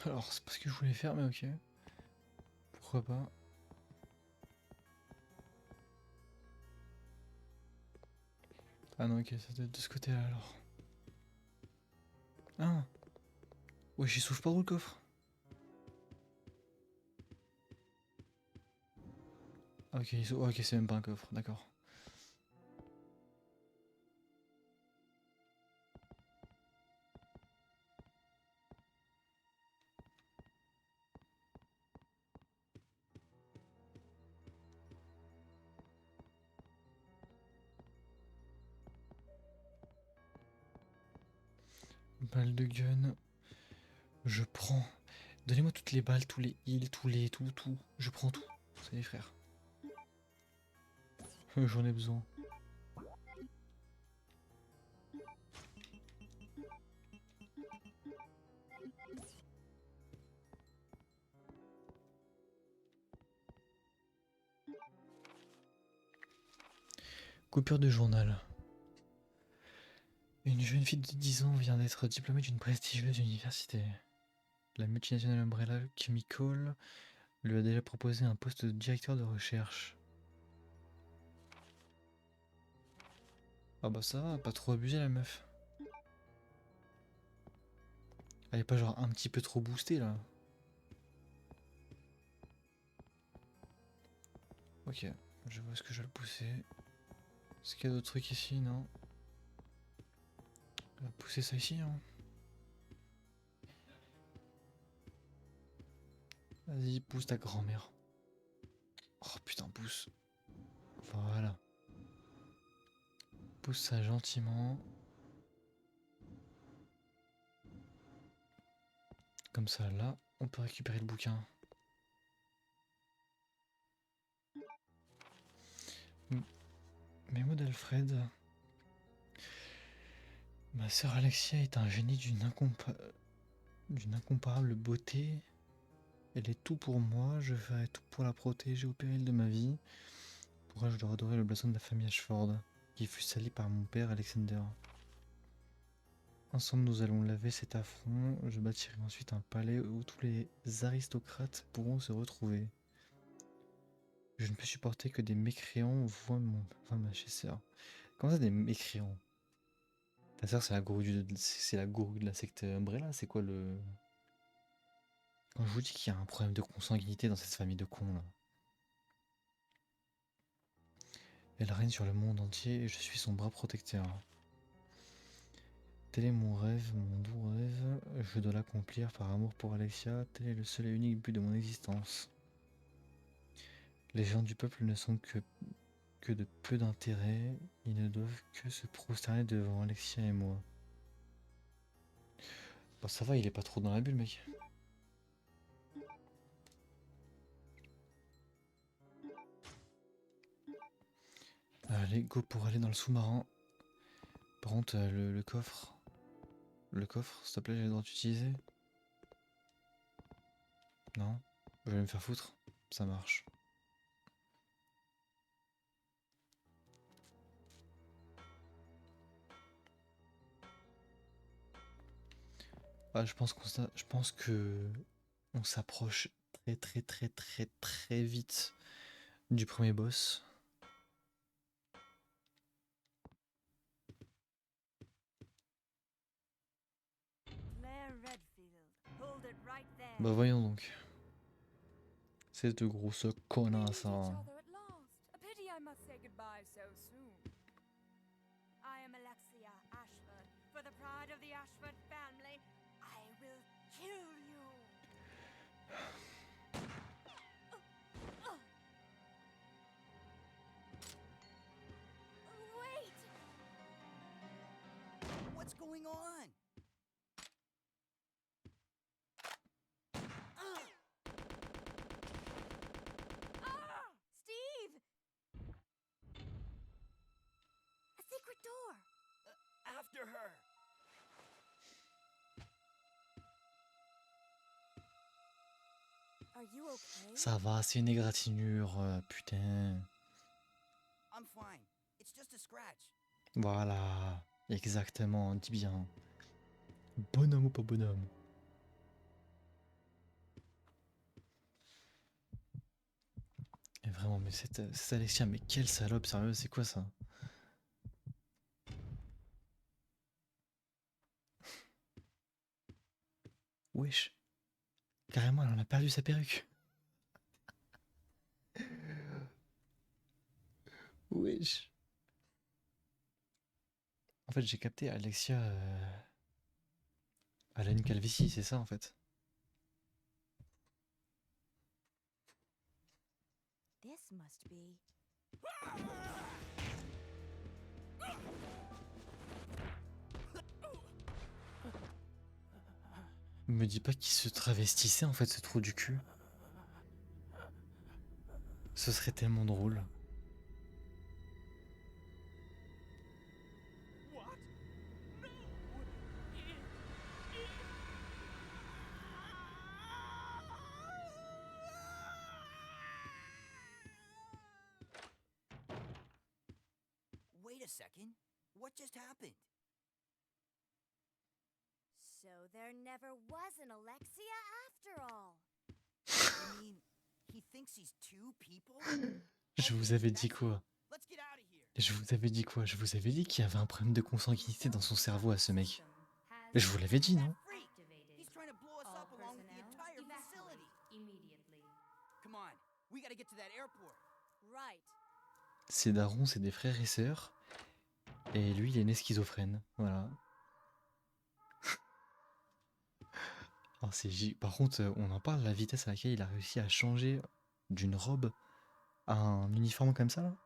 Alors, c'est pas ce que je voulais faire, mais ok. Pourquoi pas. Ah non, ok, ça doit être de ce côté-là alors. Ah. Ouais, j'y s'ouvre pas trop le coffre. Ah, ok, ok, c'est même pas un coffre, d'accord. Balle de gun. Je prends. Donnez-moi toutes les balles, tous les heals, tout. Je prends tout. C'est les frères. J'en ai besoin. Coupure de journal. Une jeune fille de 10 ans vient d'être diplômée d'une prestigieuse université. La multinationale Umbrella Chemical lui a déjà proposé un poste de directeur de recherche. Ah bah ça va, pas trop abusé la meuf. Elle est pas genre un petit peu trop boostée là. Ok, je vois ce que je vais le pousser. Est-ce qu'il y a d'autres trucs ici? Non. On va pousser ça ici, hein. Vas-y, pousse ta grand-mère. Oh putain, pousse. Voilà. Pousse ça gentiment. Comme ça, là, on peut récupérer le bouquin. Mémo d'Alfred. Ma sœur Alexia est un génie d'une incomparable beauté. Elle est tout pour moi, je ferai tout pour la protéger au péril de ma vie. Pourrais-je leur adorer le blason de la famille Ashford, qui fut sali par mon père Alexander. Ensemble nous allons laver cet affront, je bâtirai ensuite un palais où tous les aristocrates pourront se retrouver. Je ne peux supporter que des mécréants voient ma sœur. Comment ça des mécréants? Ta sœur c'est la gourou de la secte Umbrella, c'est quoi le... Quand je vous dis qu'il y a un problème de consanguinité dans cette famille de cons là. Elle règne sur le monde entier et je suis son bras protecteur. Tel est mon rêve, mon doux rêve, je dois l'accomplir par amour pour Alexia, tel est le seul et unique but de mon existence. Les gens du peuple ne sont que de peu d'intérêt, ils ne doivent que se prosterner devant Alexia et moi. Bon ça va, il est pas trop dans la bulle mec. Allez, go pour aller dans le sous-marin. Par contre, le coffre... Le coffre, s'il te plaît, j'ai le droit d'utiliser? Non? Je vais me faire foutre. Ça marche. Ah, je pense que on s'approche très vite du premier boss. Bah voyons donc. Cette grosse connasse. Hein. I am Alexia Ashford. For the pride of the Ashford family, I will kill you. Wait! What's going on? Steve! A secret door. After her! Are you okay? Ça va, c'est une égratignure, putain. I'm fine. It's just a scratch. Voilà, exactement, dis bien. Bonhomme ou pas bonhomme? vraiment, mais cette Alexia, mais quelle salope, sérieux, c'est quoi ça? Wesh. Carrément, elle en a perdu sa perruque. Wesh. En fait, j'ai capté, Alexia, elle a une calvitie, c'est ça en fait. This must be. Me dis pas qu'il se travestissait en fait, ce trou du cul. Ce serait tellement drôle. Wait a second. What just happened? So there never was an Alexia after all. I mean, he thinks he's two people? Je vous avais dit quoi? Let's get out of here. Je vous avais dit quoi? Je vous avais dit qu'il y avait un problème de consanguinité dans son cerveau à ce mec. Je vous l'avais dit, non? Freak! He's trying to blow us up along with the entire facility. Come on, we gotta get to that airport. Right. Ses darons, c'est des frères et sœurs. Et lui, il est né schizophrène. Voilà. Alors, par contre, on en parle, la vitesse à laquelle il a réussi à changer d'une robe à un uniforme comme ça, là.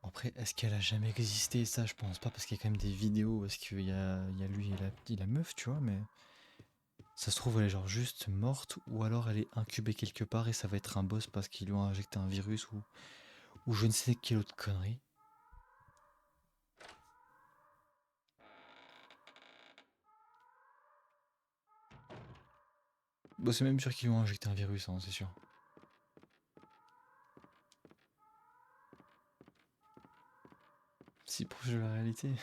Après, est-ce qu'elle a jamais existé? Ça, je pense pas, parce qu'il y a quand même des vidéos, parce qu'il y a lui et la meuf, tu vois, mais ça se trouve, elle est genre juste morte, ou alors elle est incubée quelque part et ça va être un boss parce qu'ils lui ont injecté un virus ou je ne sais quelle autre connerie. Bah, c'est même sûr qu'ils lui ont injecté un virus, hein, c'est sûr. Si proche de la réalité.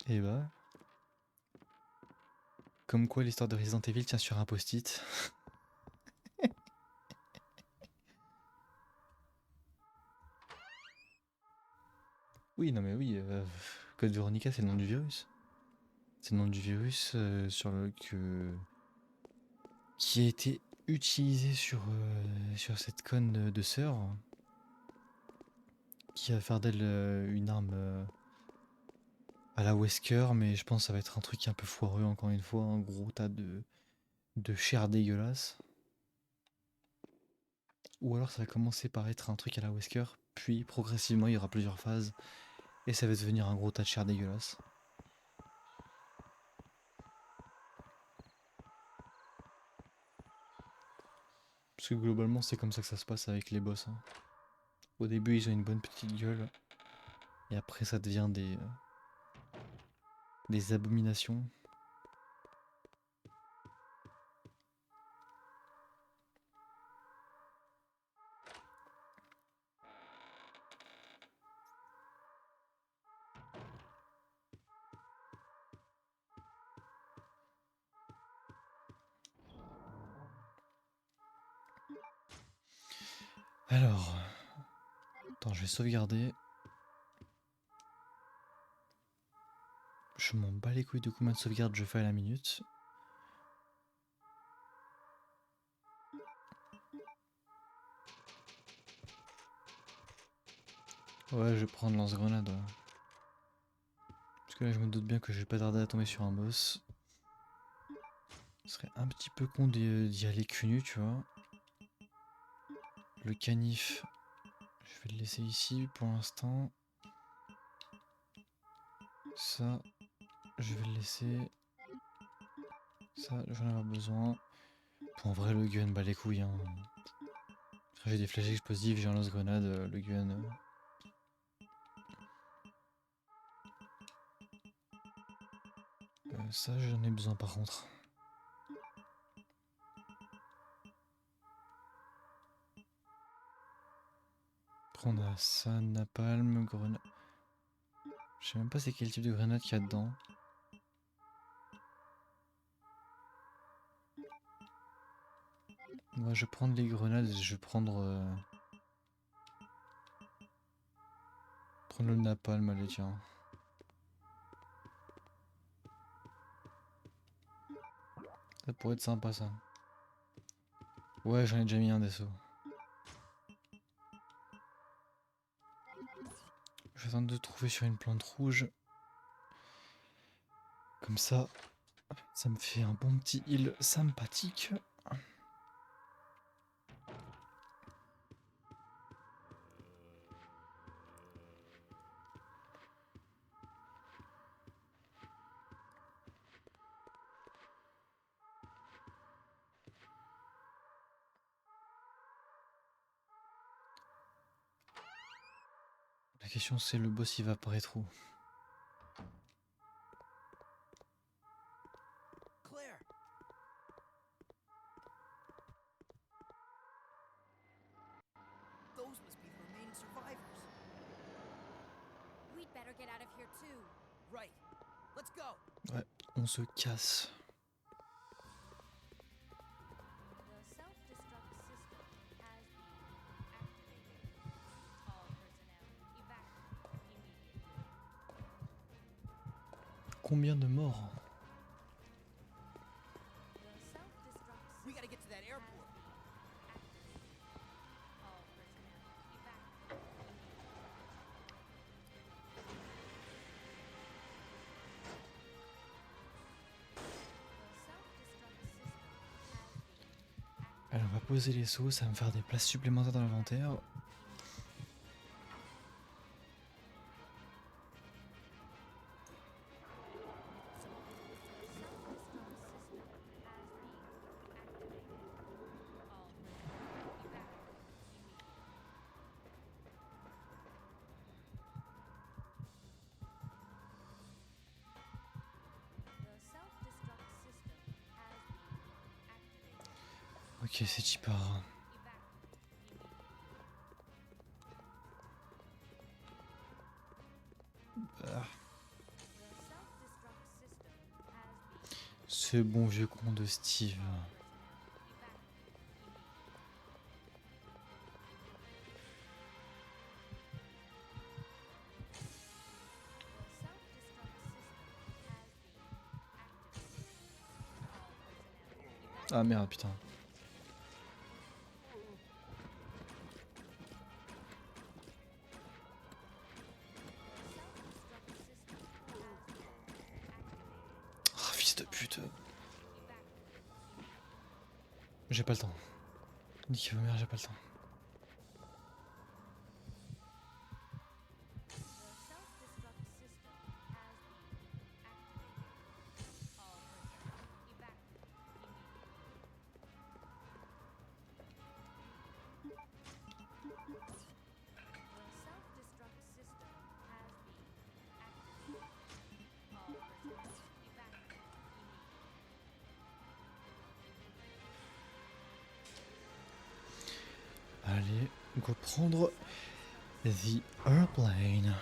Et bah. Comme quoi l'histoire de Resident Evil tient sur un post-it. Oui, non mais oui, Code Veronica c'est le nom du virus. C'est le nom du virus qui a été utilisé sur cette conne de sœur. Qui va faire d'elle une arme à la Wesker, mais je pense que ça va être un truc un peu foireux encore une fois, un gros tas de chair dégueulasse. Ou alors ça va commencer par être un truc à la Wesker, puis progressivement il y aura plusieurs phases, et ça va devenir un gros tas de chair dégueulasse. Parce que globalement c'est comme ça que ça se passe avec les boss. Hein. Au début ils ont une bonne petite gueule, et après ça devient des abominations. Alors, attends, je vais sauvegarder. Je m'en bats les couilles de combien de sauvegardes je fais à la minute. Ouais, je vais prendre lance-grenade. Ouais. Parce que là, je me doute bien que je vais pas tarder à tomber sur un boss. Ce serait un petit peu con d'y aller cul nu, tu vois. Le canif, je vais le laisser ici pour l'instant. Ça, je vais le laisser. Ça, j'en ai avoir besoin. En vrai, le gun, bah les couilles. Hein. J'ai des flèches explosives, j'ai un lance-grenade, le gun. Ça, j'en ai besoin par contre. Après on a ça, napalm, grenade. Je sais même pas c'est quel type de grenade qu'il y a dedans. Moi je vais prendre les grenades et je vais prendre le napalm, allez tiens. Ça pourrait être sympa ça. Ouais, j'en ai déjà mis un des sauts. Je vais attendre de trouver sur une plante rouge. Comme ça, ça me fait un bon petit heal sympathique. La question c'est le boss il va apparaître où? Claire. Those must be the remaining survivors. We'd better get out of here too. Right. Let's go. Ouais, on se casse. The self-destruct system has been activated. All personnel evacuate immediately. Combien de morts? The self-destruct We gotta get to that airport. activated. All personnel evacuate immediately. Alors on va poser les sauts, ça va me faire des places supplémentaires dans l'inventaire. Ok, c'est Chipara. Ah. Ce bon vieux con de Steve. Ah merde, putain. Ah, fils de pute. J'ai pas le temps. Nique ma mère, j'ai pas le temps. Allez, go prendre the airplane.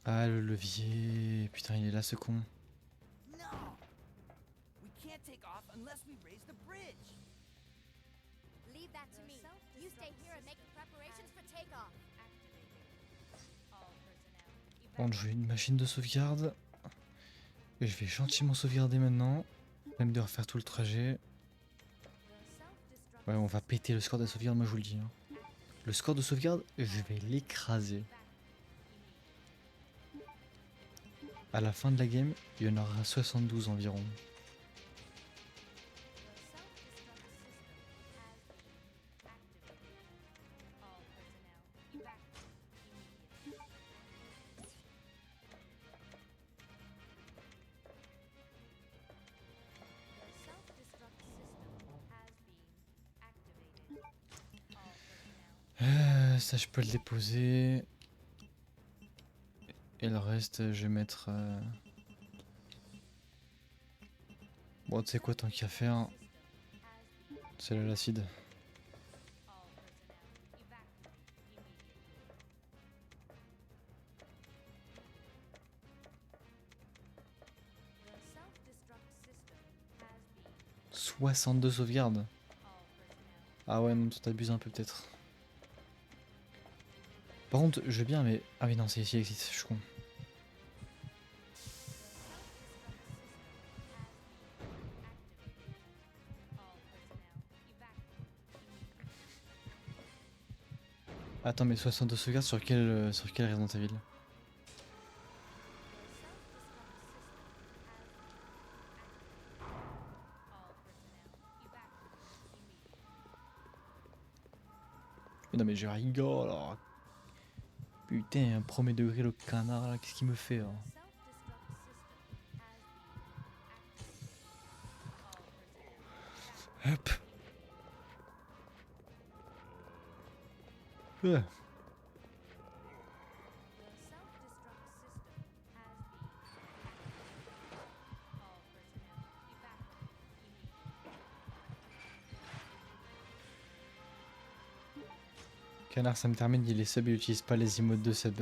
Ah, le levier. Putain, il est là ce con. No. We can't take off unless we raise the bridge. Leave that to me. You stay here and make preparations for takeoff. Bon, je veux une machine de sauvegarde. Et je vais gentiment sauvegarder maintenant. Même de refaire tout le trajet. Ouais, on va péter le score de sauvegarde, moi je vous le dis. Hein. Le score de sauvegarde, je vais l'écraser. À la fin de la game, il y en aura 72 environ. Ça, je peux le déposer. Et le reste, je vais mettre... Bon, tu sais quoi, tant qu'à faire, c'est l'acide. « 62 sauvegardes. Ah ouais, non, tu t'abuses un peu peut-être. Par contre, je veux bien, mais... Ah oui, non, c'est ici, existe, je suis con. Attends, mais 62 sauvegardes sur quel Resident Evil? Mais non, mais je rigole alors. Putain, un premier degré le canard là, qu'est-ce qu'il me fait là? Hop. Ouais. Canard, ça me termine, il est sub, il utilise pas les emotes de sub.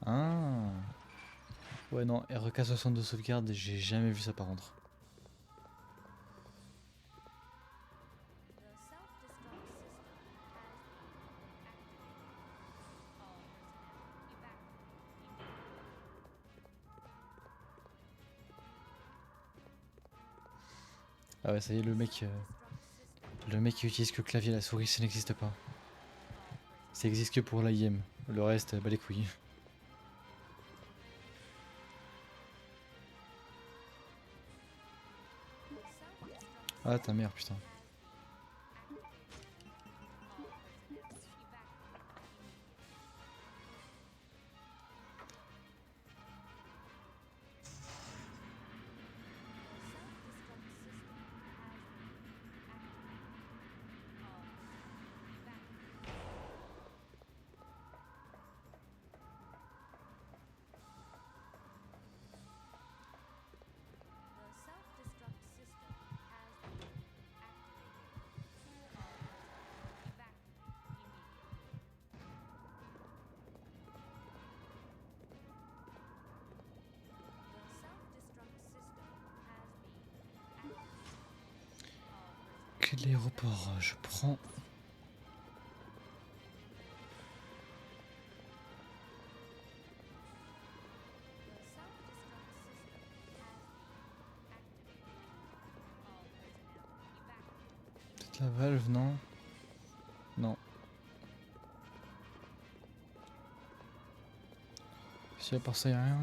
Ah. Ouais, non, RK 62 sauvegarde, j'ai jamais vu ça par contre. Ah ouais, ça y est, le mec qui utilise que le clavier et la souris, ça n'existe pas. Ça existe que pour l'IM. Le reste, bah les couilles. Ah ta mère, putain. Quel aéroport je prends? Peut-être la valve, non? Non. Si à part ça, y'a rien.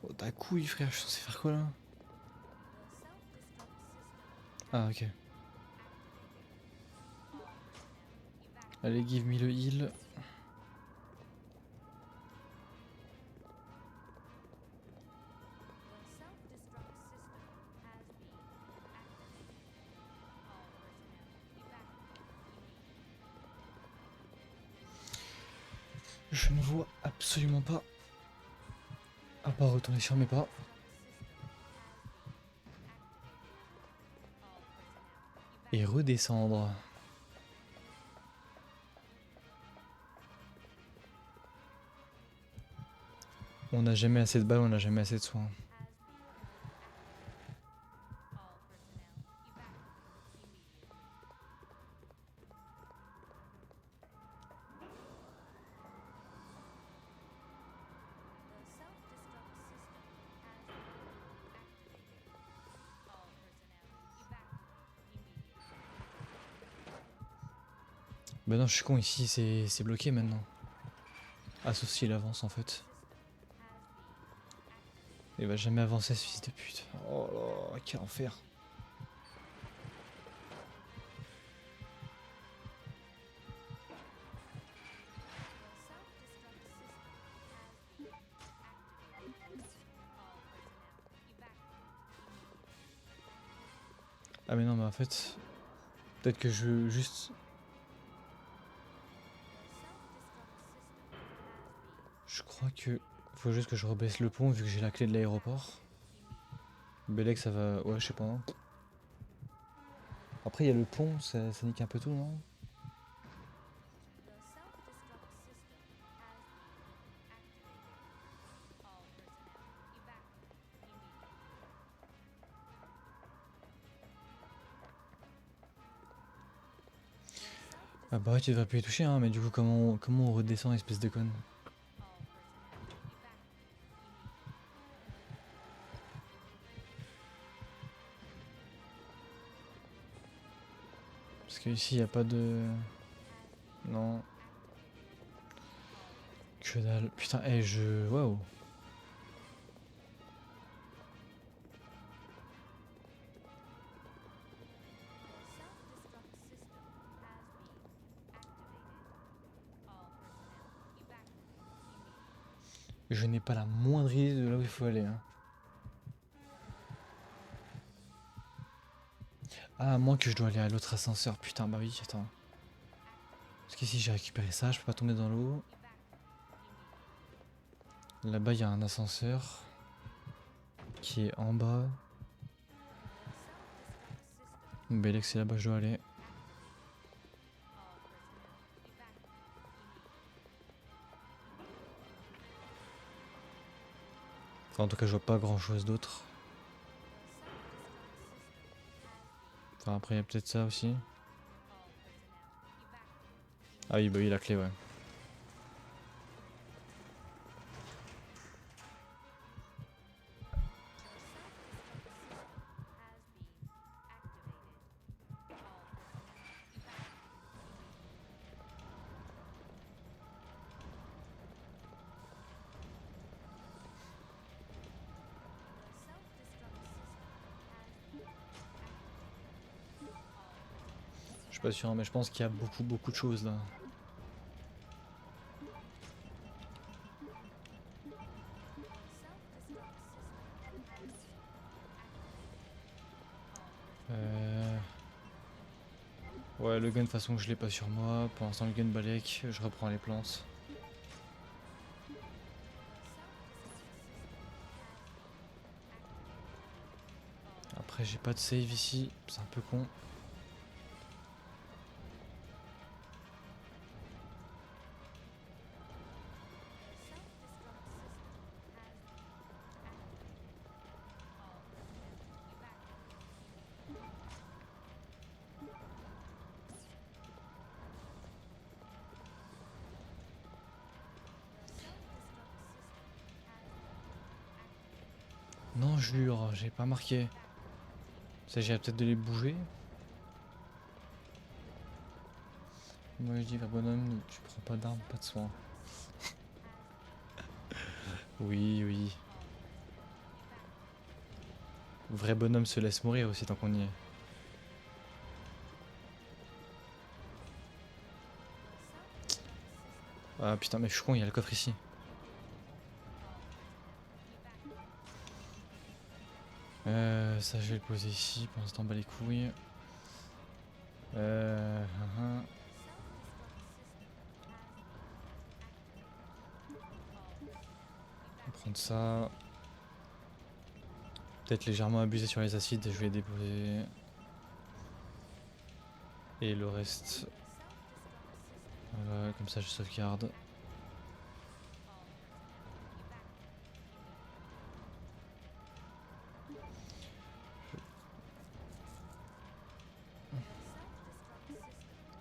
Oh, ta couille, frère, je suis censé faire quoi là? Ah, ok. Allez, give me le heal. Je ne vois absolument pas. À part retourner sur mes pas. Et redescendre. On n'a jamais assez de balles, on n'a jamais assez de soins. Bah non, je suis con, ici c'est bloqué maintenant. Ah sauf s'il avance en fait. Il va jamais avancer ce fils de pute. Oh là, quel enfer. Ah mais non mais en fait, peut-être que je juste... Je crois que... Faut juste que je rebaisse le pont vu que j'ai la clé de l'aéroport. Belek ça va... Ouais je sais pas. Hein. Après il y a le pont, ça nique un peu tout non? Ah bah ouais tu devrais plus y toucher hein, mais du coup comment on redescend espèce de conne? Parce que ici y a pas de... Non. Que dalle. Putain, je... Waouh. Je n'ai pas la moindre idée de là où il faut aller. Hein. Ah, à moins que je dois aller à l'autre ascenseur. Putain, bah oui, attends. Parce qu'ici j'ai récupéré ça, je peux pas tomber dans l'eau. Là-bas, il y a un ascenseur qui est en bas. Belek, c'est là-bas que je dois aller. Enfin, en tout cas, je vois pas grand-chose d'autre. Enfin, après, il y a peut-être ça aussi. Ah oui, bah oui, la clé, ouais. Je suis pas sûr, mais je pense qu'il y a beaucoup de choses là. Ouais, le gun, de toute façon, je l'ai pas sur moi. Pour l'instant, le gun Balek, je reprends les plantes. Après, j'ai pas de save ici, c'est un peu con. Non, jure, j'ai pas marqué. Il s'agirait peut-être de les bouger. Moi je dis, va bonhomme, tu prends pas d'armes, pas de soin. Oui, oui. Vrai bonhomme se laisse mourir aussi tant qu'on y est. Ah putain, mais je suis con, il y a le coffre ici. Ça je vais le poser ici, pour l'instant bas les couilles. On va prendre ça. Peut-être légèrement abusé sur les acides, je vais les déposer. Et le reste... Voilà, comme ça je sauvegarde.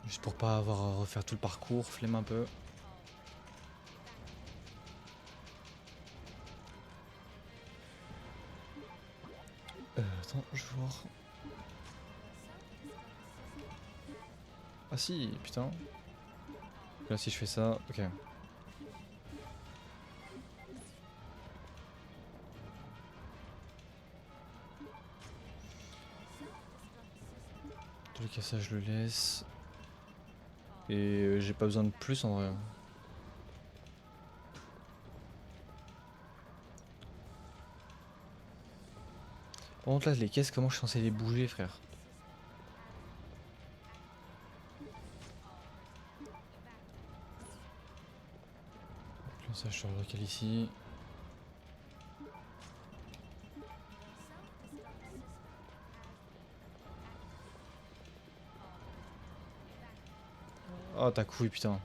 Juste pour pas avoir à refaire tout le parcours, flemme un peu. Attends, je vais voir. Ah si, putain. Là si je fais ça, ok. Le cassage, je le laisse. Et j'ai pas besoin de plus en vrai. Par contre là, les caisses, comment je suis censé les bouger, frère? Comme ça, je recale ici. Oh, ta couille, putain.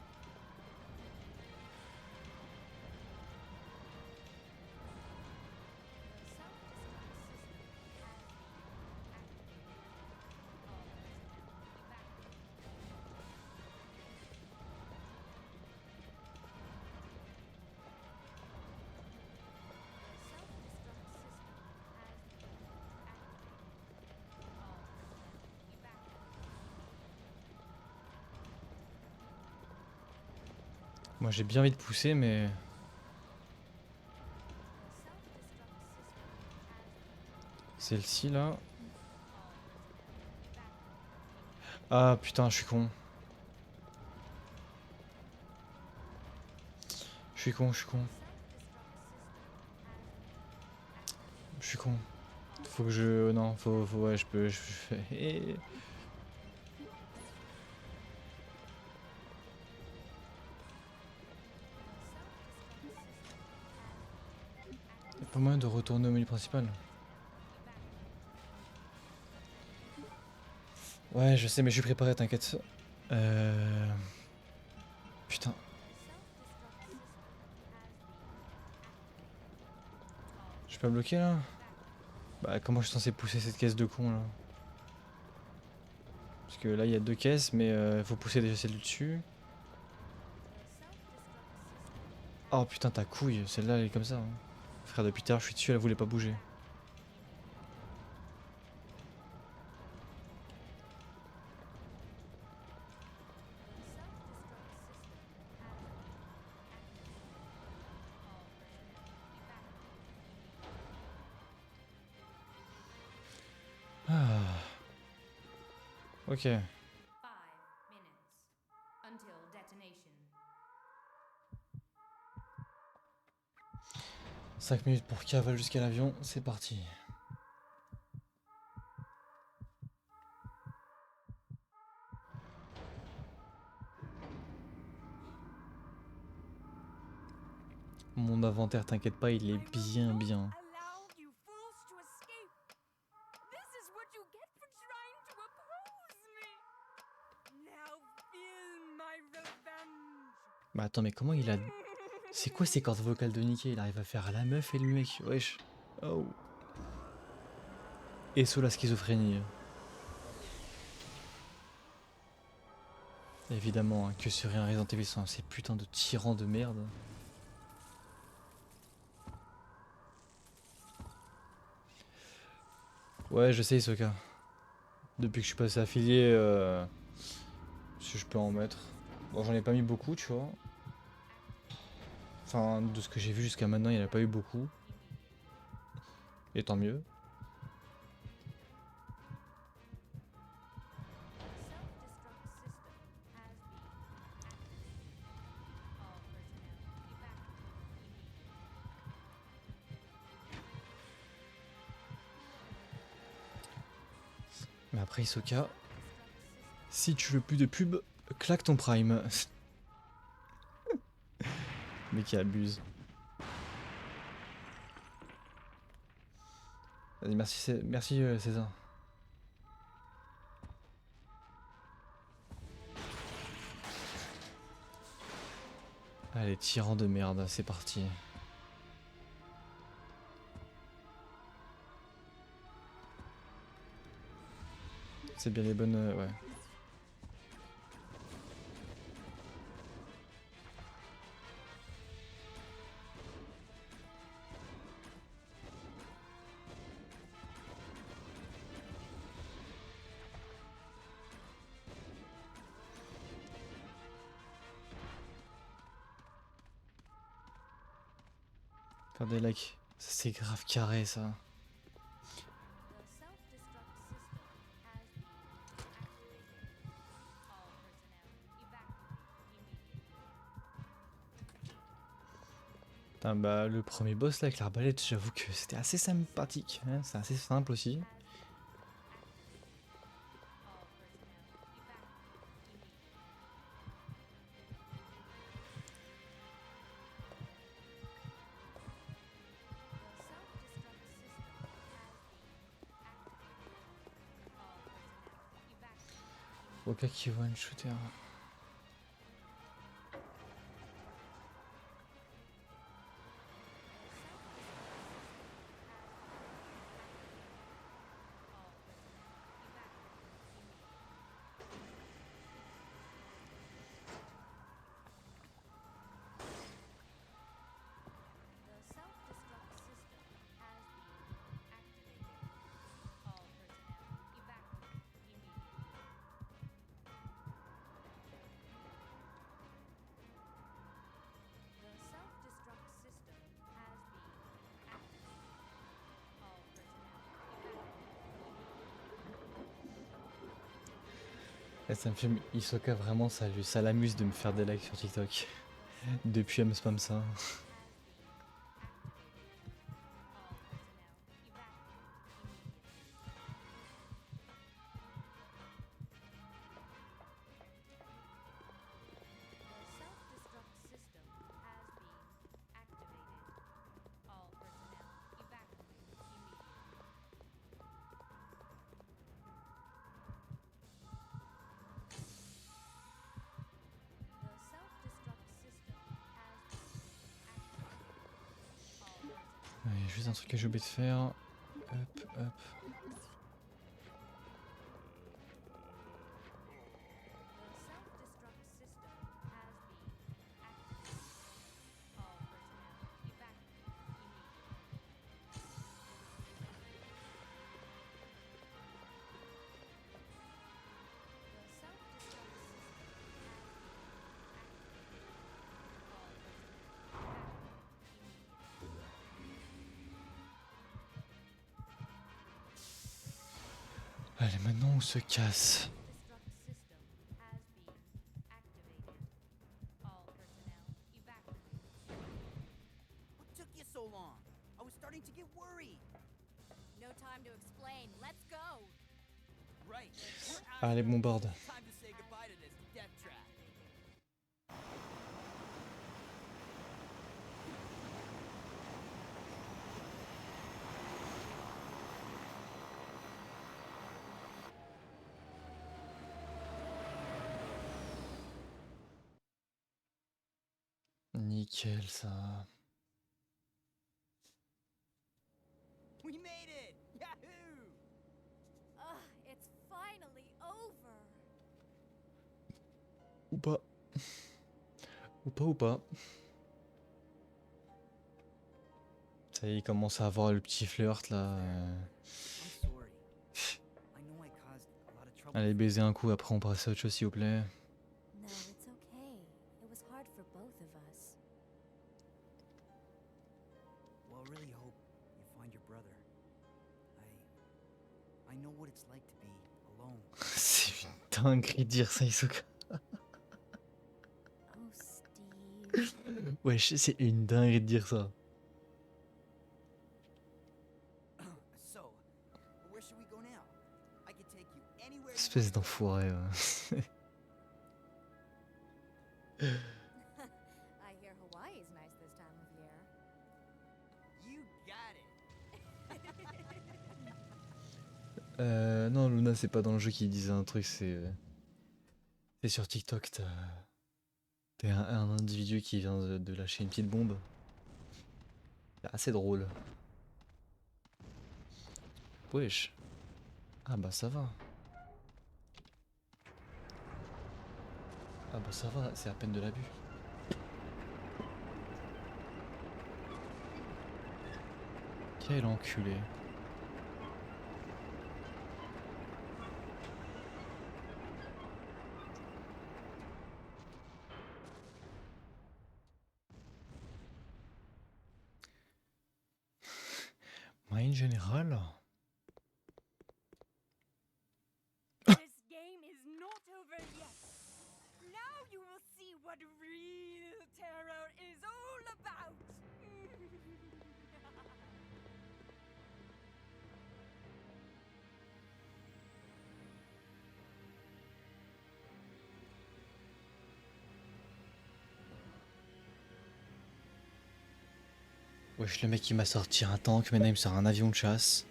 Moi j'ai bien envie de pousser mais... Celle-ci là... Ah putain, je suis con. Je suis con. Je suis con. Faut que je... Non, faut ouais, je peux... fais... Y'a pas moyen de retourner au menu principal. Ouais, je sais, mais je suis préparé, t'inquiète. Putain. Je suis pas bloqué là? Bah comment je suis censé pousser cette caisse de con là? Parce que là il y a deux caisses, mais faut pousser déjà celle du dessus. Oh putain ta couille, celle-là elle est comme ça. Hein. Frère, depuis tout à l'heure je suis dessus, elle voulait pas bouger. Ah. Ok. 5 minutes until detonation. 5 minutes pour cavale jusqu'à l'avion, c'est parti. Mon inventaire, t'inquiète pas, il est bien. Allowed you fools to escape. This is what you get for trying to oppose me. Now feel my revenge. Bah attends, mais comment il a... C'est quoi ces cordes vocales de Nicky? Il arrive à faire la meuf et le mec, wesh. Oh. Et sous la schizophrénie. Évidemment, hein, que serait un Resident Evil sans ces putains de tyrans de merde. Ouais, je sais, Isoka. Depuis que je suis passé affilié, si je peux en mettre. Bon, j'en ai pas mis beaucoup, tu vois. Enfin, de ce que j'ai vu jusqu'à maintenant, il n'y en a pas eu beaucoup. Et tant mieux. Mais après, Isoka, si tu veux plus de pub, claque ton prime. Mais qui abuse. Vas-y, merci César. Allez, tyran de merde, c'est parti. C'est bien les bonnes... ouais. Faire des likes, c'est grave carré ça. Ah bah le premier boss là avec l'arbalète, j'avoue que c'était assez sympathique, hein, c'est assez simple aussi. Aucun qui voit une shooter. Et ça me fait Hisoka vraiment ça l'amuse de me faire des likes sur TikTok. Depuis elle me spam ça. Il y a juste un truc que j'ai oublié de faire. Hop, hop. Allez, maintenant on se casse. What took you so long? I was starting to get worried. No time to explain. Let's go. Right. Allez, bombarde. Time to say goodbye to this death trap. Nickel ça. We made it! Yahoo! Ugh, it's finally over. Ou pas. Ou pas. Ça y est, il commence à avoir le petit flirt là. I'm sorry. I know I caused a lot of trouble. Allez, baiser un coup, après on passe à autre chose s'il vous plaît. No, it's okay. It was hard for both of us. Well, I really hope you find your brother. I know what it's like to be alone. C'est une dinguerie de dire ça, Hisoka. Oh, Steve. Wesh, c'est une dinguerie de dire ça. So, where should we go now? I could take you anywhere. Espèce d'enfoiré. I hear Hawaii's nice this time of year. You got it. Non, Luna, c'est pas dans le jeu qui disait un truc, c'est sur TikTok, t'es un individu qui vient de lâcher une petite bombe. C'est assez drôle. Wesh. Ah bah ça va. Ah bah ça va, c'est à peine de l'abus. Quel enculé. Moyenne générale. This game is not over yet. Now you will see what real terror is all about. Wesh, le mec il m'a sorti un tank, maintenant il me sort un avion de chasse.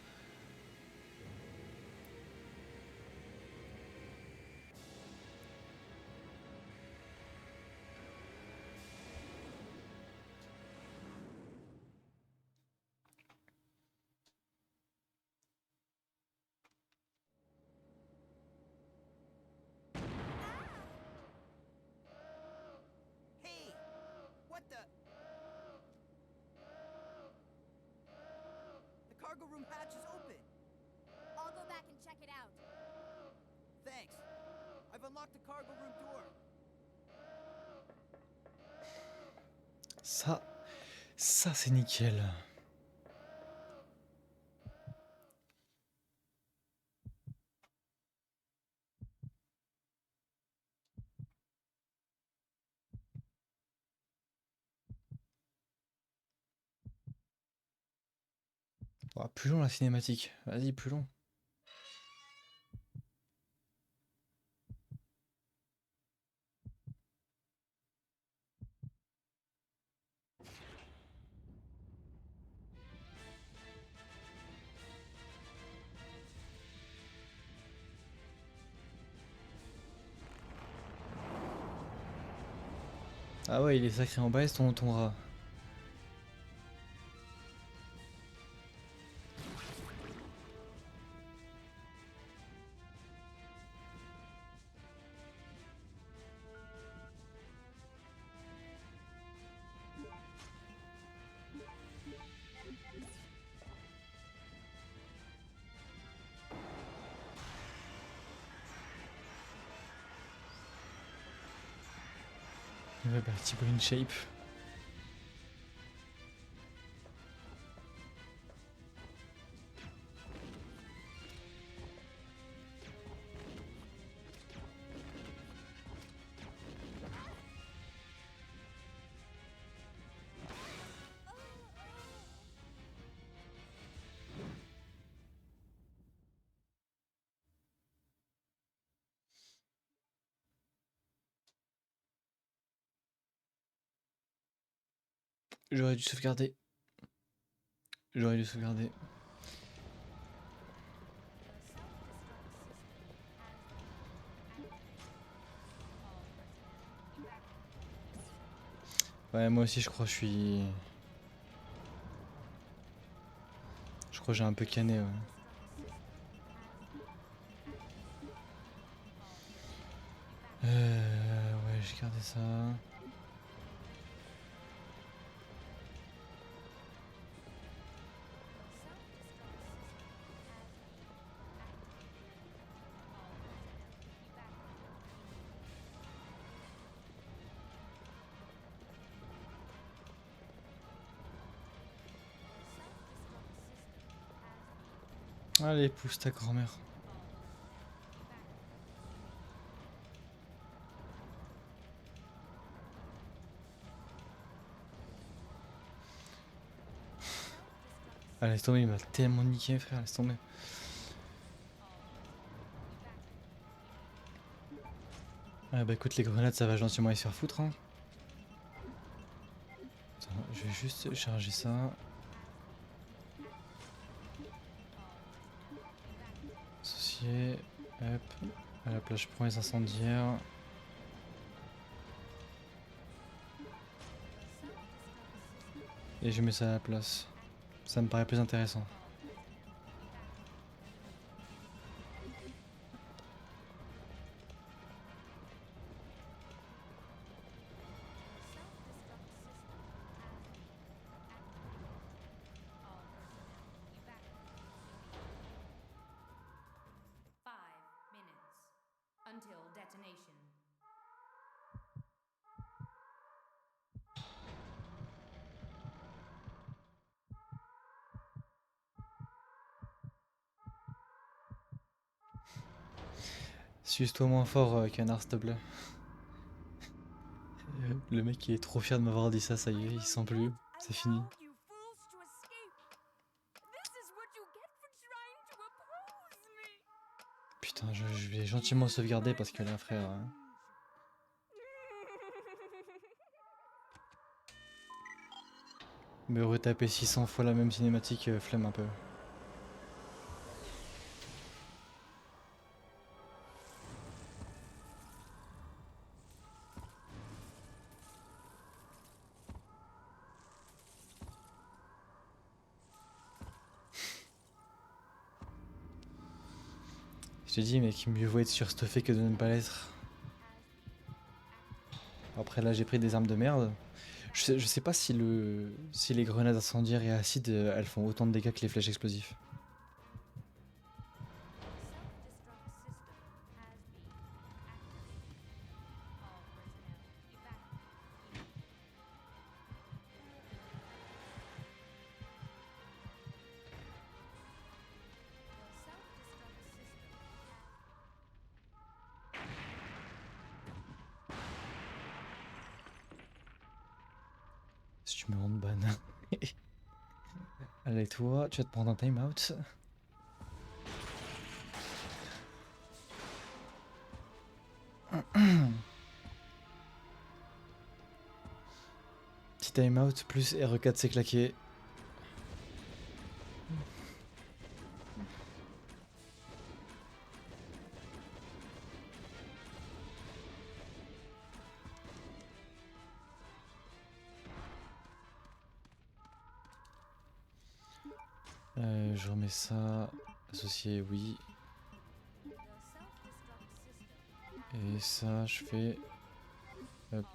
Hey, what the? The cargo room hatch is open. I'll go back and check it out. Thanks. I've unlocked the cargo room door. Ça c'est nickel. Oh, plus long la cinématique. Vas-y, plus long. Ah ouais, il est sacré en bas, ton rat. Ouais, bah, petit peu une shape. J'aurais dû sauvegarder. J'aurais dû sauvegarder. Ouais, moi aussi je crois que je suis... Je crois que j'ai un peu canné, ouais. Ouais, j'ai gardé ça. Allez, pousse ta grand-mère. Ah, laisse tomber, il m'a tellement niqué, frère, laisse tomber. Ah bah écoute, les grenades, ça va gentiment y se faire foutre, hein. Attends, je vais juste charger ça. Associé, hop. À la place, je prends les incendiaires. Et je mets ça à la place. Ça me paraît plus intéressant. Until detonation. Suce-toi moins fort, canard, s'il te plaît. Le mec il est trop fier de m'avoir dit ça y est, il sent plus. C'est fini. Putain, je vais gentiment sauvegarder parce que là, frère... Me retaper 600 fois la même cinématique, flemme un peu. Je te dis mec, mieux vaut être surstuffé que de ne pas l'être. Après là j'ai pris des armes de merde. Je sais pas si les grenades incendiaires et acides elles font autant de dégâts que les flèches explosives. Si tu me rends ban. Allez toi, tu vas te prendre un time out. Petit time out plus RE4 c'est claqué. Je remets ça. Associé, oui. Et ça, je fais. Hop.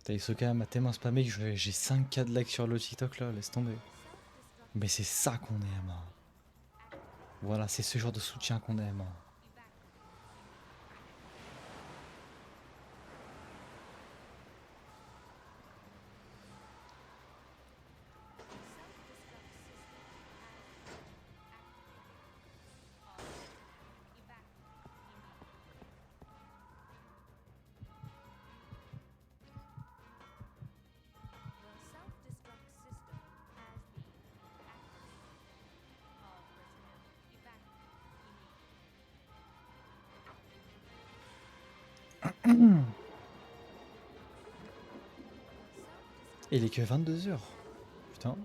T'as Isoka m'a tellement spammé que j'ai 5K de likes sur le TikTok là, laisse tomber. Mais c'est ça qu'on aime. Voilà, c'est ce genre de soutien qu'on aime. Et il est que 22 h. Putain.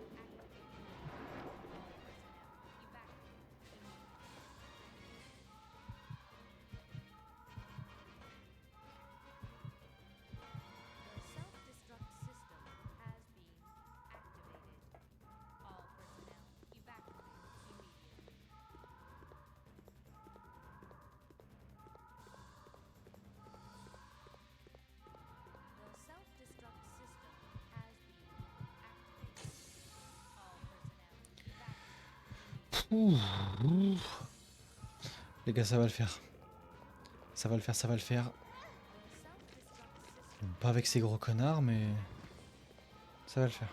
Ouh. Les gars, ça va le faire. Ça va le faire, ça va le faire. Bon, pas avec ces gros connards, mais ça va le faire.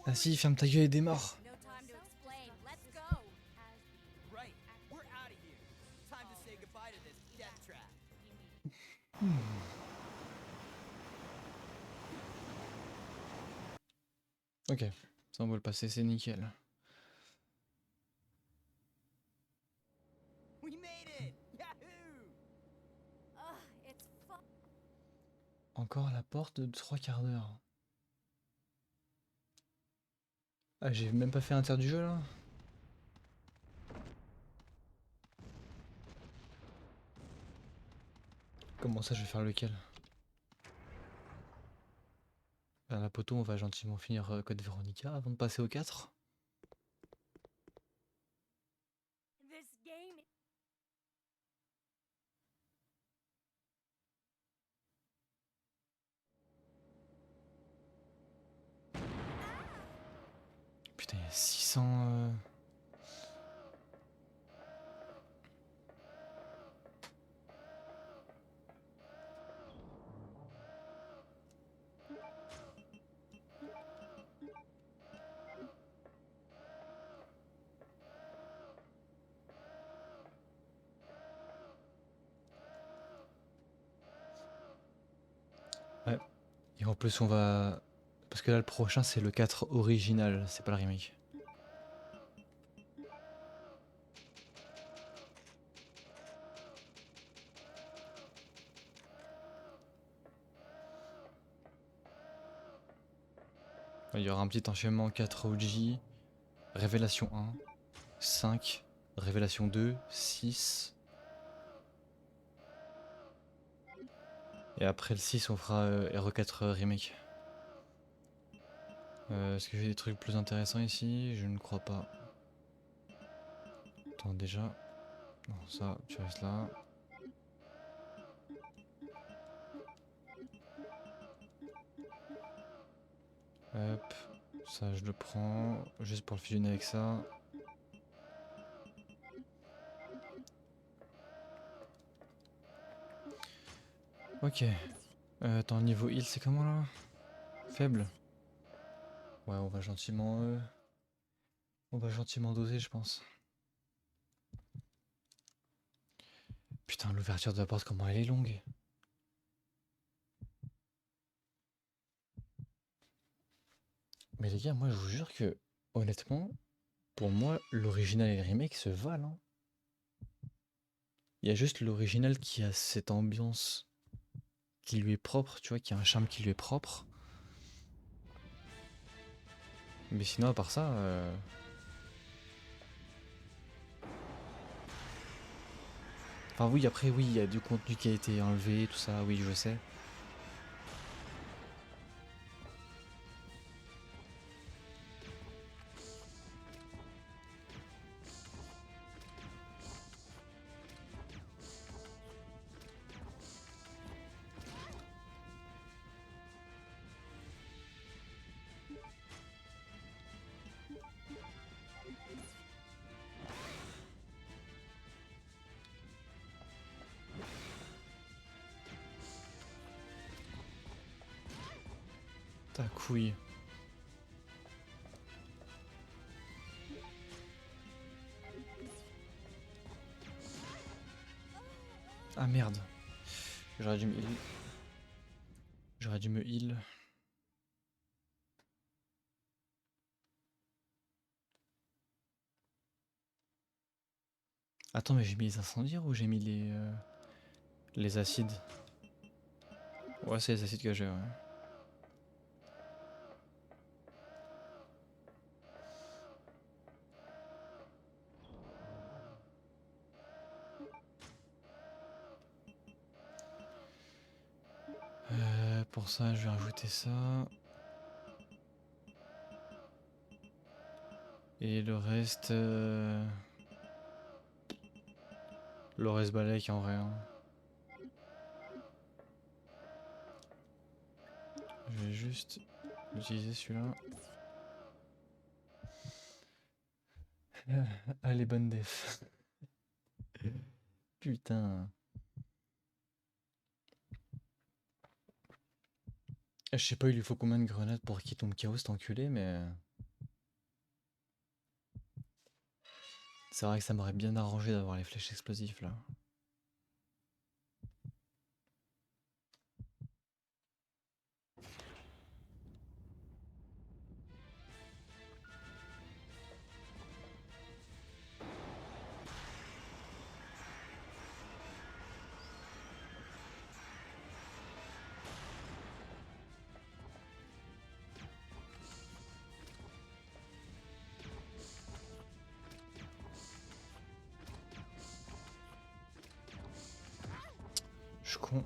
Ah si, ferme ta gueule et démarre. No time to explain. Let's go. Right, we're out of here. Time to say goodbye to this death trap. Ok, ça on va le passer, c'est nickel. We made it! Yahoo! Ugh, it's fun. Encore à la porte de 3/4 d'heure. Ah, j'ai même pas fait un tiers du jeu là. Comment ça, je vais faire lequel? À la poteau, on va gentiment finir Code Veronica avant de passer au 4. This game. Putain, il y a 600... Ouais. Et en plus, on va... Parce que là, le prochain, c'est le 4 original, c'est pas le remake. Il y aura un petit enchaînement 4 OG, Révélation 1, 5, Révélation 2, 6... Et après le 6, on fera RE4 Remake. Est-ce que j'ai des trucs plus intéressants ici? Je ne crois pas. Attends, déjà... Non, ça, tu restes là. Hop, ça je le prends, juste pour le fusionner avec ça. Ok. Attends, niveau heal, c'est comment là? Faible? Ouais, on va gentiment... On va gentiment doser, je pense. Putain, l'ouverture de la porte, comment elle est longue. Mais les gars, moi je vous jure que, honnêtement, pour moi, l'original et le remake se valent. Hein. Il y a juste l'original qui a cette ambiance qui lui est propre, tu vois, qui a un charme qui lui est propre. Mais sinon, à part ça... Enfin oui, après, oui, il y a du contenu qui a été enlevé, tout ça, oui, je sais. Ta couille. Ah merde. J'aurais dû me heal. J'aurais dû me heal. Attends, mais j'ai mis les incendiaires ou j'ai mis les acides? Ouais, c'est les acides que j'ai, ouais. Pour ça, je vais rajouter ça. Et le reste... Le reste balèque en vrai. Hein. Je vais juste utiliser celui-là. Allez, bonne def. Putain. Je sais pas, il lui faut combien de grenades pour qu'il tombe KO cet enculé, mais... C'est vrai que ça m'aurait bien arrangé d'avoir les flèches explosives là. suis con.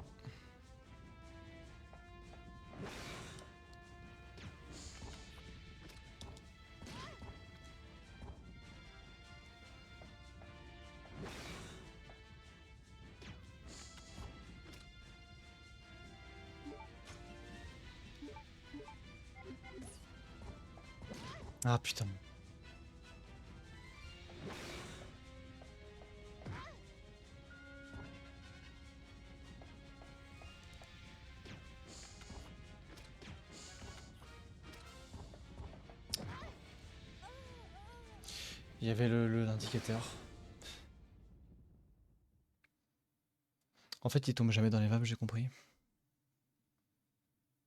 Ah putain. Il y avait l'indicateur. En fait, il tombe jamais dans les vapes, j'ai compris.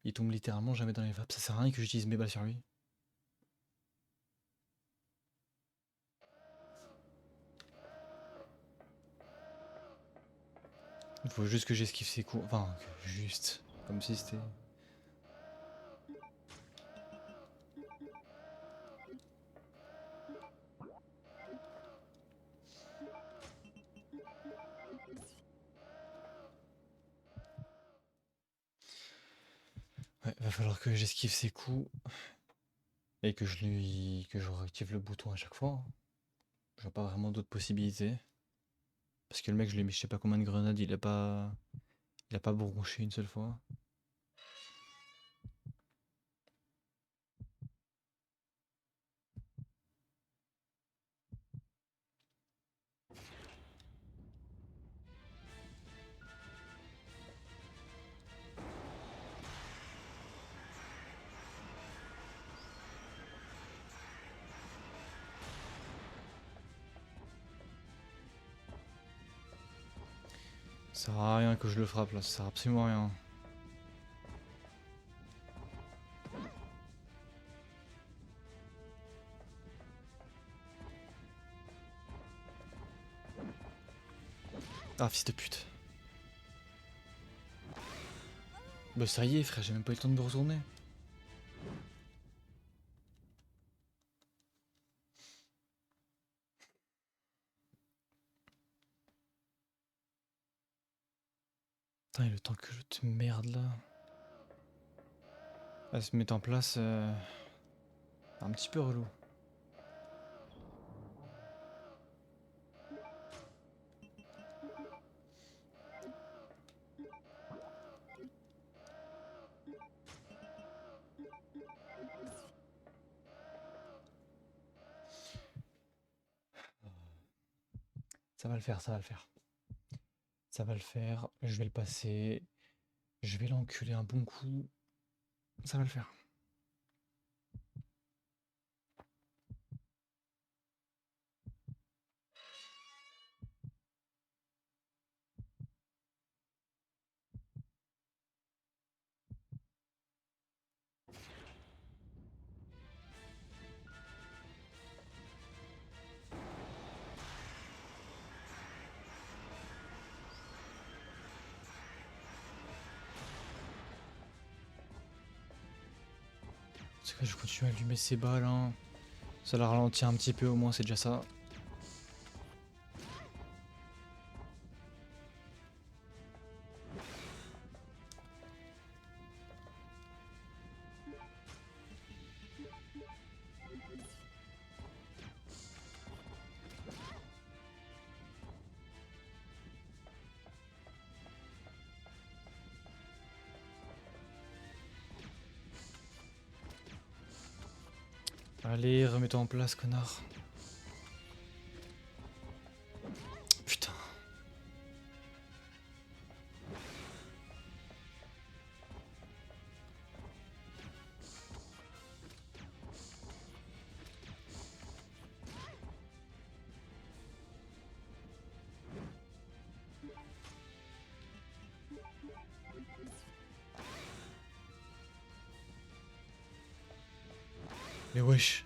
Il tombe littéralement jamais dans les vapes. Ça sert à rien que j'utilise mes balles sur lui. Il faut juste que j'esquive ses coups. Enfin, juste. Comme si c'était... Ouais, va falloir que j'esquive ses coups. Et que je réactive le bouton à chaque fois. Je vois pas vraiment d'autres possibilités. Parce que le mec, je lui ai mis je sais pas combien de grenades, il a pas bourgonché une seule fois. Ça sert à rien que je le frappe là, ça sert absolument à rien. Ah, fils de pute. Bah ça y est frère, j'ai même pas eu le temps de me retourner. Putain, et le temps que je te merde là. Elle se met en place. Un petit peu relou. Ça va le faire, ça va le faire. Ça va le faire, je vais le passer. Je vais l'enculer un bon coup. Ça va le faire. C'est que je continue à allumer ces balles. Hein. Ça la ralentit un petit peu au moins, c'est déjà ça. Allez, remets-toi en place, connard. Putain. Mais wesh.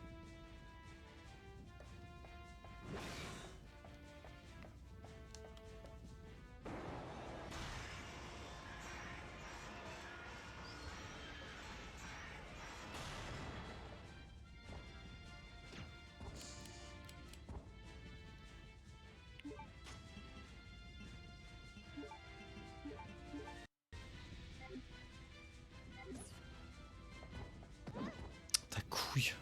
couilles.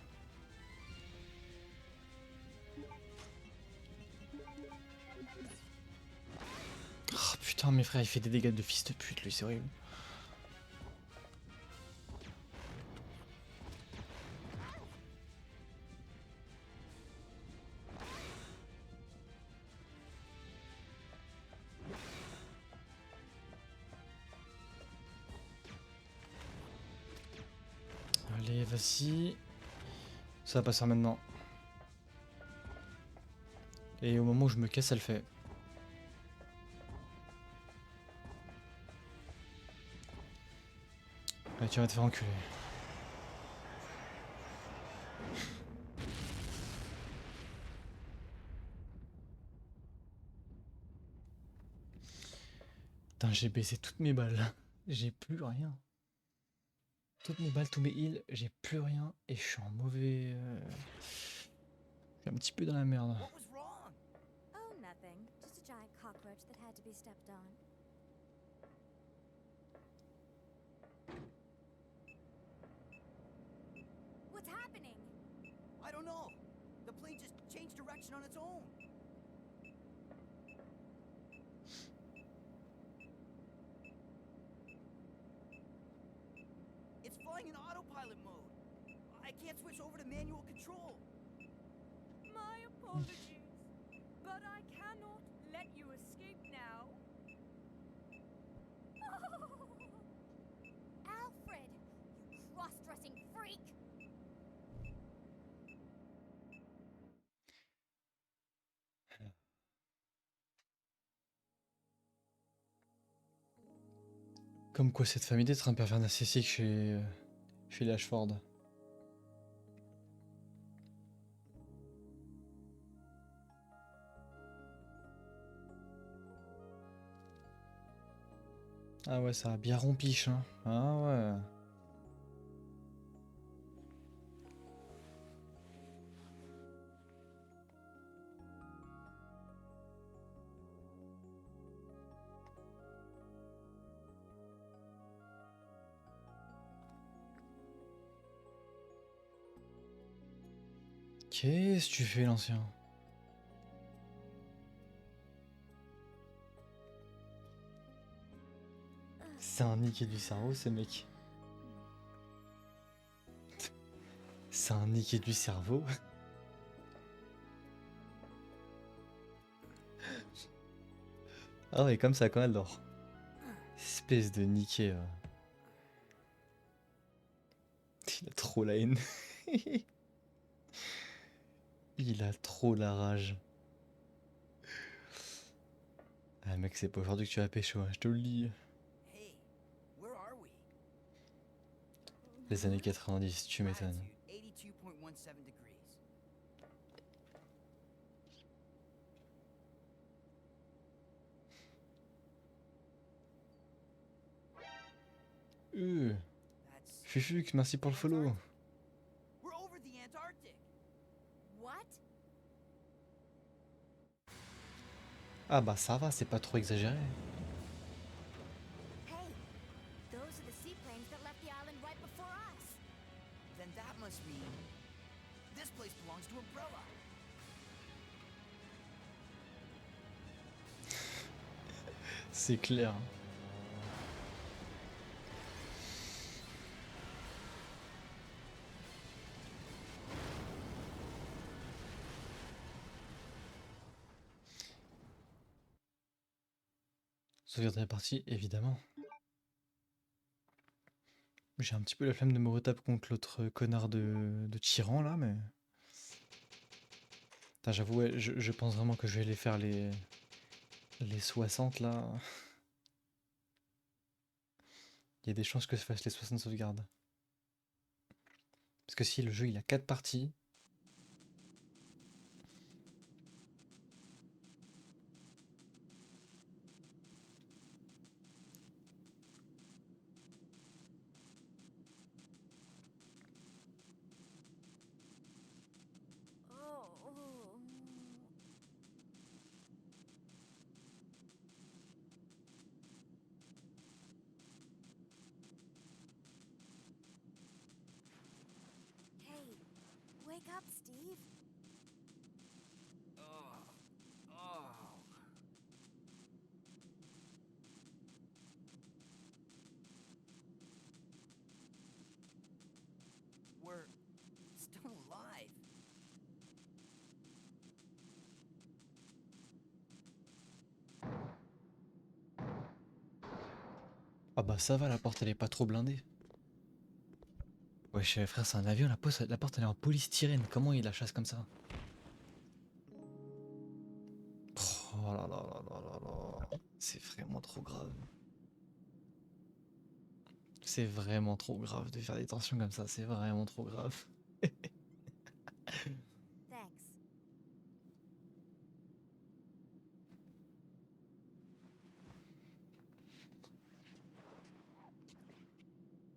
Oh putain, mes frères, il fait des dégâts de fils de pute, lui, c'est horrible. Allez, vas-y. Ça va passer maintenant. Et au moment où je me casse, elle fait. Ouais, tu vas te faire enculer. Putain, j'ai baissé toutes mes balles. J'ai plus rien. Toutes mes balles, tous mes heals, j'ai plus rien. Et je suis en mauvais... Je suis un petit peu dans la merde. What was wrong? Oh, nothing. Just a giant cockroach that had to be stepped on. What's happening? I don't know. The plane just changed direction on its own. It's flying in autopilot mode. I can't switch over to manual control. My apologies, but I cannot let you escape now. Alfred, you cross-dressing freak! Comme quoi cette famille d'être un pervers narcissique chez les Ashford. Ah ouais, ça a bien rompiche, hein. Ah ouais. Qu'est-ce que tu fais, l'ancien? C'est un niqué du cerveau, ce mec. C'est un niqué du cerveau. Ah ouais, comme ça quand elle dort. Espèce de niqué. Il a trop la haine. Il a trop la rage. Ah mec, c'est pas aujourd'hui que tu vas pécho, hein, je te le dis. Hey, where are we? Les années 90, tu m'étonnes. Latitude 82.17 degrees. That's Fufux, merci pour le follow. We're over the Antarctic. What? Ah bah ça va, c'est pas trop exagéré. Hey, those are the seaplanes that left the island right before us. Then that must mean this place belongs to Umbrella. C'est clair. Sauvegarder la partie, évidemment. J'ai un petit peu la flemme de me retaper contre l'autre connard de tyran là, mais... Putain, j'avoue, ouais, je pense vraiment que je vais aller faire les 60 là. Il y a des chances que je fasse les 60 sauvegardes. Parce que si le jeu il a 4 parties... Oh. Hey, Ah bah ça va, la porte elle est pas trop blindée. Wesh frère, c'est un avion, la porte elle est en polystyrène, comment il la chasse comme ça? Oh là là là là là là. C'est vraiment trop grave. C'est vraiment trop grave de faire des tensions comme ça, c'est vraiment trop grave. Thanks.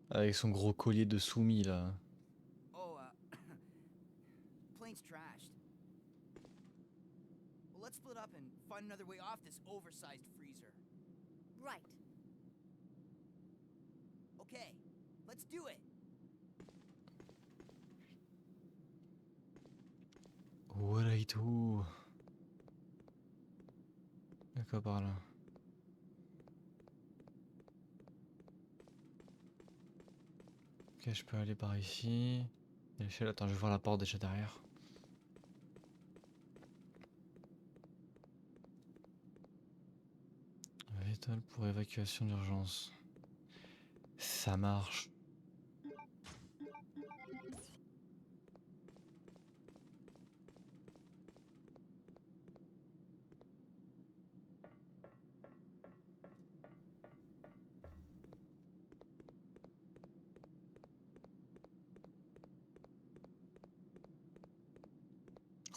Avec son gros collier de soumis là. Oh, plane's trashed. Well, let's split up and find another way off this oversized freezer. Right. Okay, let's do it. Voilà et tout. D'accord par là. Ok, je peux aller par ici. L'échelle, attends, je vais voir la porte déjà derrière. Vétol pour évacuation d'urgence. Ça marche.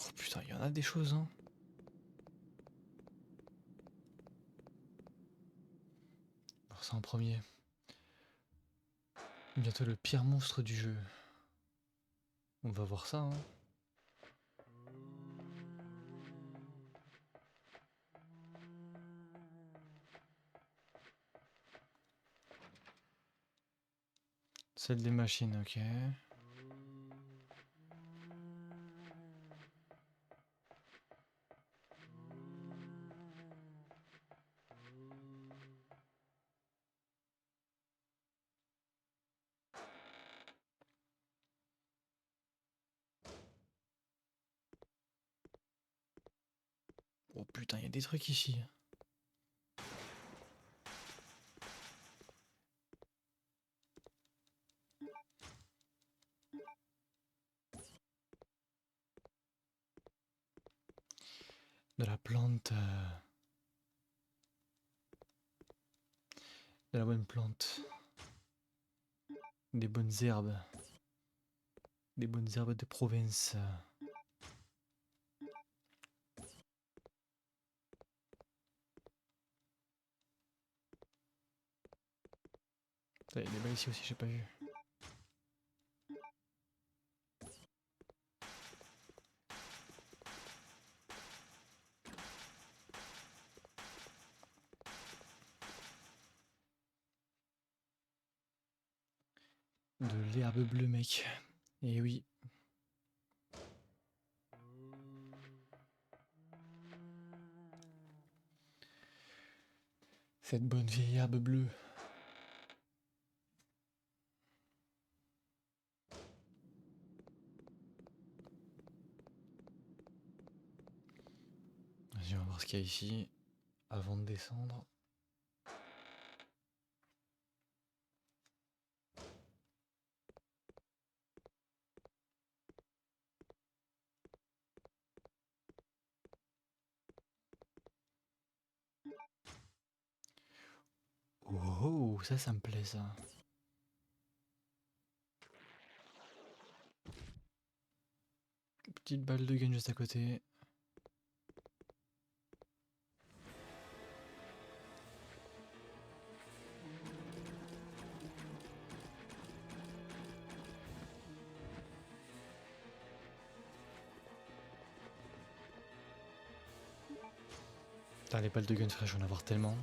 Oh putain, il y en a des choses, hein. Alors ça en premier. Bientôt le pire monstre du jeu. On va voir ça, hein. Celle des machines, ok. Oh putain, il y a des trucs ici. De la plante. De la bonne plante. Des bonnes herbes. Des bonnes herbes de province. Il y a des balles ici aussi, j'ai pas vu. De l'herbe bleue, mec. Et oui. Cette bonne vieille herbe bleue. Vas-y, on va voir ce qu'il y a ici. Avant de descendre. Oh, ça me plaît, ça. Petite balle de gun juste à côté. Putain, les balles de gun, frère, je vais en avoir tellement.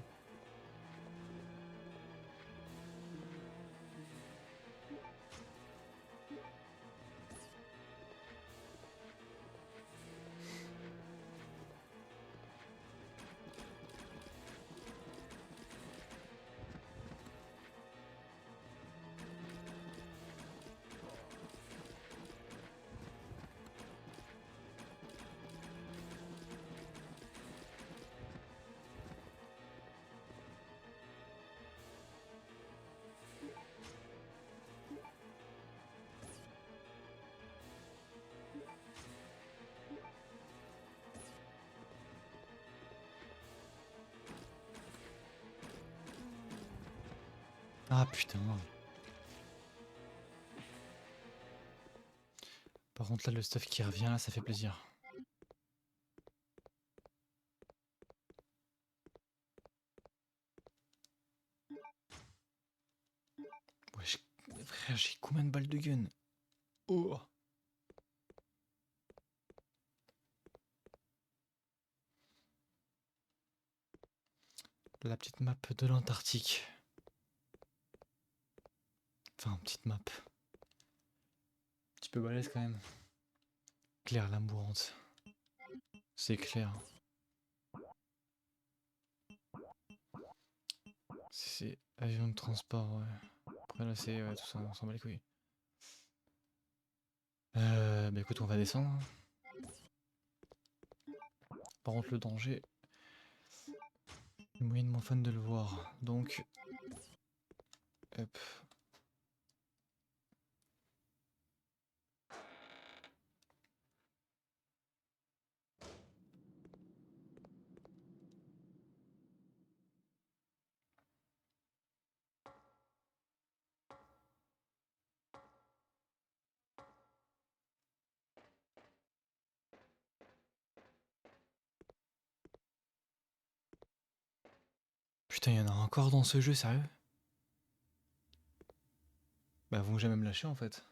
Ah putain. Par contre là le stuff qui revient là ça fait plaisir. Wesh, frère j'ai combien de balles de gun? Oh. La petite map de l'Antarctique. Enfin petite map. Un petit peu balèze quand même. Claire la mourante. C'est clair. C'est avion de transport, ouais. Après là c'est ouais, tout ça, on s'en bat les couilles. Bah écoute, on va descendre. Par contre le danger, je suis moyennement fan de le voir. Donc, hop. Putain, il y en a encore dans ce jeu, sérieux? Bah, vont jamais me lâcher en fait.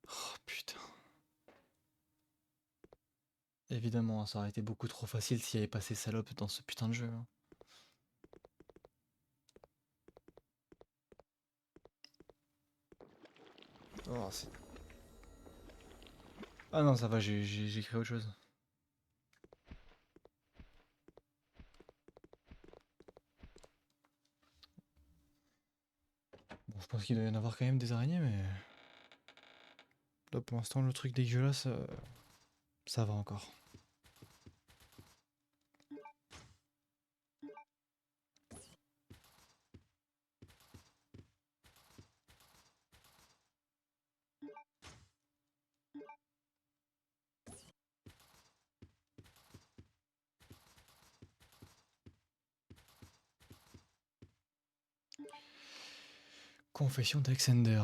Oh putain. Évidemment, ça aurait été beaucoup trop facile s'il y avait pas ces salopes dans ce putain de jeu. Hein. Oh, ah non, ça va, j'ai créé autre chose. Bon, je pense qu'il doit y en avoir quand même des araignées, mais... Là, pour l'instant, le truc dégueulasse, ça va encore. Confession d'Alexander.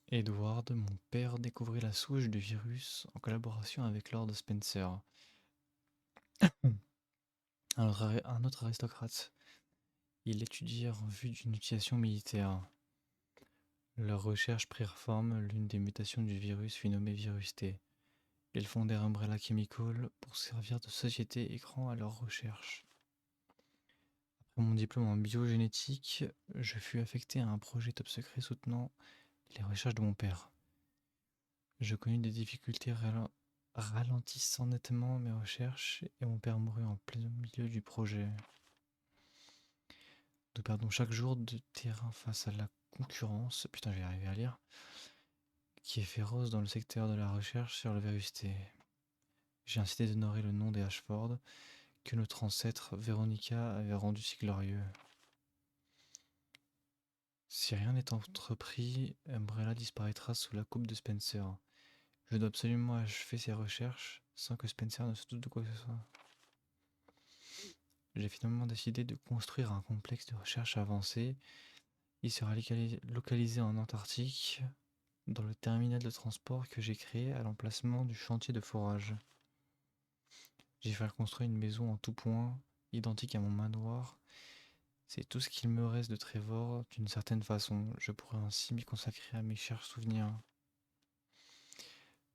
Edward, mon père, découvrit la souche du virus en collaboration avec Lord Spencer, un autre aristocrate. Ils l'étudièrent en vue d'une utilisation militaire. Leurs recherches prirent forme, l'une des mutations du virus fut nommée Virus T. Ils fondèrent Umbrella Chemical pour servir de société écran à leurs recherches. Après mon diplôme en biogénétique, je fus affecté à un projet top secret soutenant les recherches de mon père. Je connus des difficultés ralentissant nettement mes recherches et mon père mourut en plein milieu du projet. Nous perdons chaque jour de terrain face à la concurrence, putain, je vais arriver à lire, qui est féroce dans le secteur de la recherche sur le virus T. J'ai incité d'honorer le nom des Ashford que notre ancêtre Veronica avait rendu si glorieux. Si rien n'est entrepris, Umbrella disparaîtra sous la coupe de Spencer. Je dois absolument achever ces recherches sans que Spencer ne se doute de quoi que ce soit. J'ai finalement décidé de construire un complexe de recherche avancé. Il sera localisé en Antarctique, dans le terminal de transport que j'ai créé à l'emplacement du chantier de forage. J'ai fait construire une maison en tout point, identique à mon manoir. C'est tout ce qu'il me reste de Trevor, d'une certaine façon. Je pourrais ainsi m'y consacrer à mes chers souvenirs.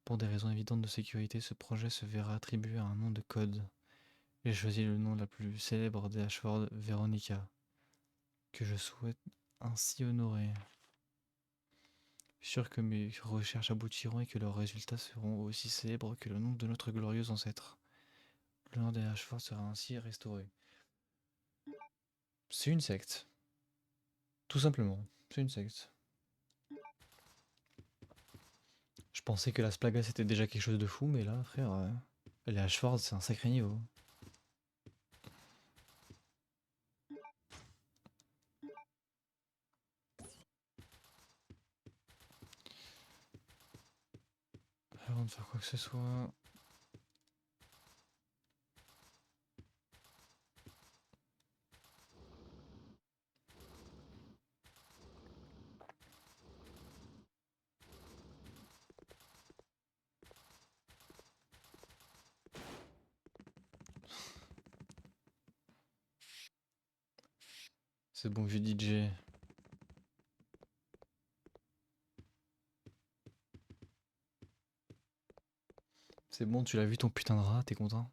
Pour des raisons évidentes de sécurité, ce projet se verra attribué à un nom de code. J'ai choisi le nom la plus célèbre des Ashford, Veronica, que je souhaite ainsi honorer. Sûr que mes recherches aboutiront et que leurs résultats seront aussi célèbres que le nom de notre glorieux ancêtre. Le nom des Ashford sera ainsi restauré. C'est une secte. Tout simplement, c'est une secte. Je pensais que Las Plagas c'était déjà quelque chose de fou, mais là, frère, les Ashford c'est un sacré niveau. Alors de faire quoi que ce soit. C'est bon vieux DJ. C'est bon, tu l'as vu ton putain de rat, t'es content?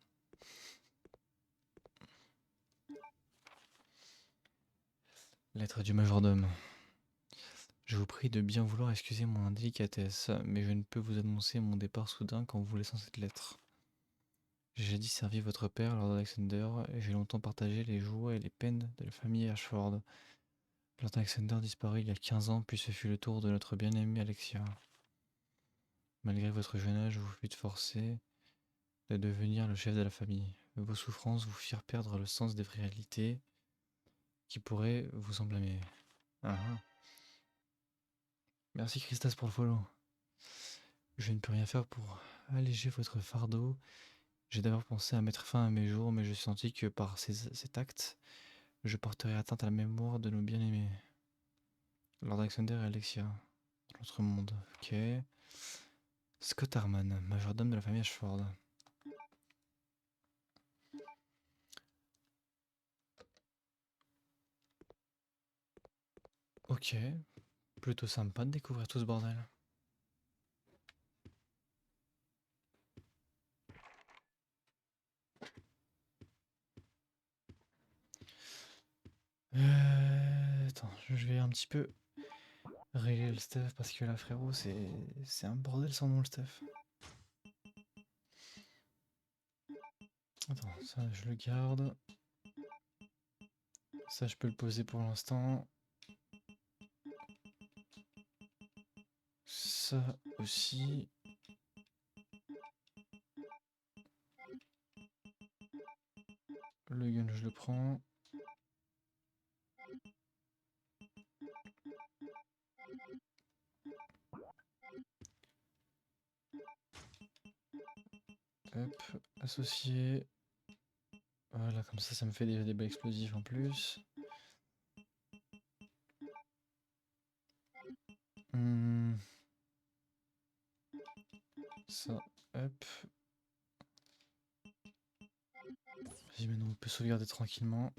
Lettre du majordome. Je vous prie de bien vouloir excuser mon indélicatesse, mais je ne peux vous annoncer mon départ soudain qu'en vous laissant cette lettre. J'ai jadis servi votre père, Lord Alexander, et j'ai longtemps partagé les joies et les peines de la famille Ashford. Lord Alexander disparut il y a 15 ans, puis ce fut le tour de notre bien-aimée Alexia. Malgré votre jeune âge, vous fûtes forcé de devenir le chef de la famille. Vos souffrances vous firent perdre le sens des réalités qui pourraient vous en blâmer. Ah ah. Merci Christas pour le follow. Je ne peux rien faire pour alléger votre fardeau. J'ai d'abord pensé à mettre fin à mes jours, mais je sentis que par cet acte, je porterais atteinte à la mémoire de nos bien-aimés. Lord Alexander et Alexia, dans l'autre monde. Ok. Scott Harman, majordome de la famille Ashford. Ok. Plutôt sympa de découvrir tout ce bordel. Attends, je vais un petit peu régler le stuff parce que là, frérot, c'est un bordel sans nom le stuff. Attends, ça je le garde. Ça je peux le poser pour l'instant. Ça aussi. Le gun je le prends. Hop, associé. Voilà, comme ça me fait déjà des balles explosives en plus. Ça, hop. Vas-y, maintenant on peut sauvegarder tranquillement.